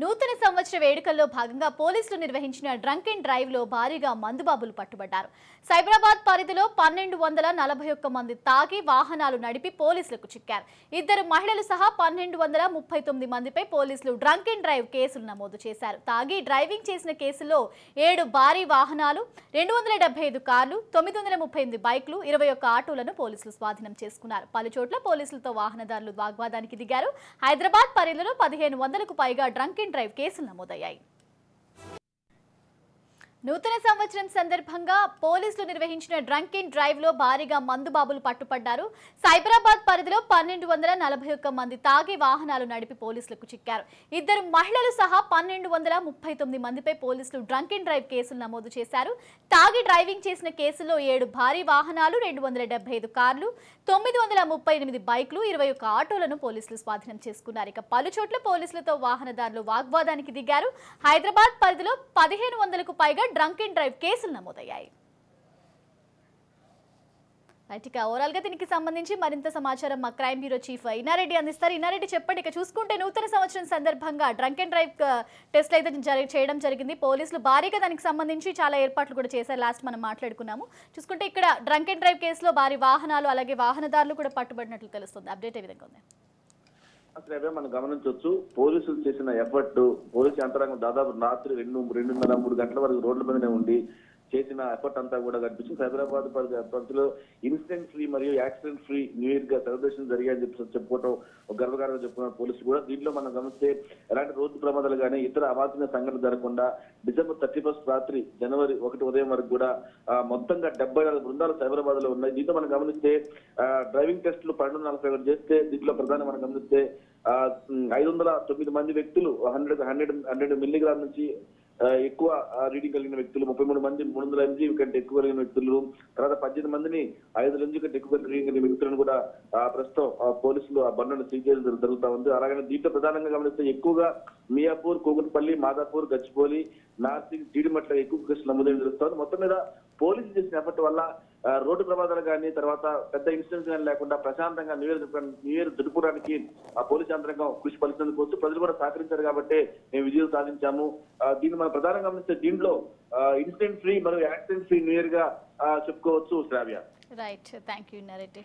నూతన సంవత్సర వేడుకల్లో భాగంగా పోలీసులు నిర్వహించిన డ్రంక్ అండ్ డ్రైవ్ లో భారీగా మందుబాబులు పట్టుబడ్డారు. సైబరాబాద్ పరిధిలో 1241 మంది తాగి వాహనాలు నడిపి పోలీసులకు చిక్కారు. ఇద్దరు మహిళలు సహా 1239 మందిపై పోలీసులు డ్రంక్ అండ్ డ్రైవ్ కేసులు నమోదు చేశారు. తాగి డ్రైవింగ్ చేసిన కేసుల్లో 7 భారీ వాహనాలు, 275 కార్లు, 938 బైక్లు, 21 ఆటోలను పోలీసులు స్వాధీనం చేసుకున్నారు. పలుచోట్ల పోలీసులతో వాహనదారులు వాగ్వాదానికి దిగారు. హైదరాబాద్ పరిధిలో 1500కు పైగా డ్రంక్ అండ్ డ్రైవ్ కేసులు నమోదయ్యాయి. నూతన సంవత్సరం సందర్భంగా పోలీసులు నిర్వహించిన డ్రంక్ అండ్ డ్రైవ్ లో భారీగా మందుబాబులు పట్టుపడ్డారు. సైబరాబాద్ పరిధిలో 1241 మంది తాగి వాహనాలు నడిపి పోలీసులకు చిక్కారు. ఇద్దరు మహిళలు సహా 1239 మందిపై పోలీసులు డ్రంక్ అండ్ డ్రైవ్ కేసులు నమోదు చేశారు. తాగి డ్రైవింగ్ చేసిన కేసుల్లో 7 భారీ వాహనాలు, 275 కార్లు, 938 బైక్లు, 21 ఆటోలను పోలీసులు స్వాధీనం చేసుకున్నారు. ఇక పలుచోట్ల పోలీసులతో వాహనదారులు వాగ్వాదానికి దిగారు. హైదరాబాద్ పరిధిలో 1500కు పైగా డ్రంక్ అండ్ డ్రైవ్ కేసులు నమోదయ్యాయి. ఓవరాల్ గా దీనికి సంబంధించి మరింత సమాచారం మా క్రైమ్ బ్యూరో చీఫ్ ఇన్నారెడ్డి అందిస్తారు. ఇన్నారెడ్డి చెప్పండి, ఇక చూసుకుంటే నూతన సంవత్సరం సందర్భంగా డ్రంక్ అండ్ డ్రైవ్ టెస్ట్లు అయితే చేయడం జరిగింది. పోలీసులు భారీగా దానికి సంబంధించి చాలా ఏర్పాట్లు కూడా చేశారు. లాస్ట్ మనం మాట్లాడుకున్నాము. చూసుకుంటే ఇక్కడ డ్రంక్ అండ్ డ్రైవ్ కేసులో భారీ వాహనాలు అలాగే వాహనదారులు కూడా పట్టుబడినట్లు తెలుస్తుంది. అప్డేట్ ఏ విధంగా ఉంది? అసలు మనం గమనించవచ్చు, పోలీసులు చేసిన ఎఫర్ట్, పోలీసు యంత్రాంగం దాదాపు రాత్రి 2:30-3 గంటల వరకు రోడ్ల మీదనే ఉండి చేసిన ఎఫర్ట్ అంతా కూడా కనిపించింది. సైబరాబాద్ పరిధిలో ఇన్సిడెంట్ ఫ్రీ మరియు యాక్సిడెంట్ ఫ్రీ న్యూ ఇయర్ గా సెలబ్రేషన్ జరిగాయని చెప్పుకోవడం ఒక గర్వకారంగా చెప్పుకున్నారు పోలీసులు కూడా. దీంట్లో మనం గమనిస్తే ఎలాంటి రోడ్డు ప్రమాదాలు కానీ ఇతర అవాంఛనీయ సంఘటనలు జరగకుండా డిసెంబర్ 31 రాత్రి జనవరి 1 ఉదయం వరకు కూడా మొత్తంగా 74 బృందాలు సైబరాబాద్ లో ఉన్నాయి. దీంతో మనం గమనిస్తే డ్రైవింగ్ టెస్టులు 1241 చేస్తే దీంట్లో ప్రధానంగా మనం గమనిస్తే 509 మంది వ్యక్తులు 100 మిల్లీగ్రామ్ నుంచి ఎక్కువ రీడింగ్ కలిగిన వ్యక్తులు, 33 మంది 300 mg కంటే ఎక్కువ కలిగిన వ్యక్తులు, తర్వాత 18 మందిని 5 mg కంటే ఎక్కువ రీడింగ్ కలిగిన వ్యక్తులను కూడా ప్రస్తుతం పోలీసులు ఆ బండ్లను సీజ్ చేయడం జరుగుతూ ఉంది. అలాగే దీంట్లో ప్రధానంగా గమనిస్తే ఎక్కువగా మియాపూర్, కూకట్పల్లి, మాదాపూర్, గచ్చిబౌలి, నార్సింగ్, జీడిమట్ల ఎక్కువ కేసులు నమోదైన జరుగుతుంది. మొత్తం మీద పోలీసులు చేసిన ఎఫర్ట్ వల్ల రోడ్డు ప్రమాదాలు కానీ తర్వాత పెద్ద ఇన్సిడెంట్స్ కానీ లేకుండా ప్రశాంతంగా న్యూ ఇయర్ జరుపుకోవడానికి ఆ పోలీసు యంత్రాంగం కృషి ఫలించడానికి ప్రజలు కూడా సహకరించారు కాబట్టి మేము విజయం సాధించాము. దీన్ని మనం ప్రధానంగా గమనిస్తే దీంట్లో ఇన్సిడెంట్ ఫ్రీ మరియు యాక్సిడెంట్ ఫ్రీ న్యూ ఇయర్ గా చెప్పుకోవచ్చు. Shravya. Right, thank you Nareti.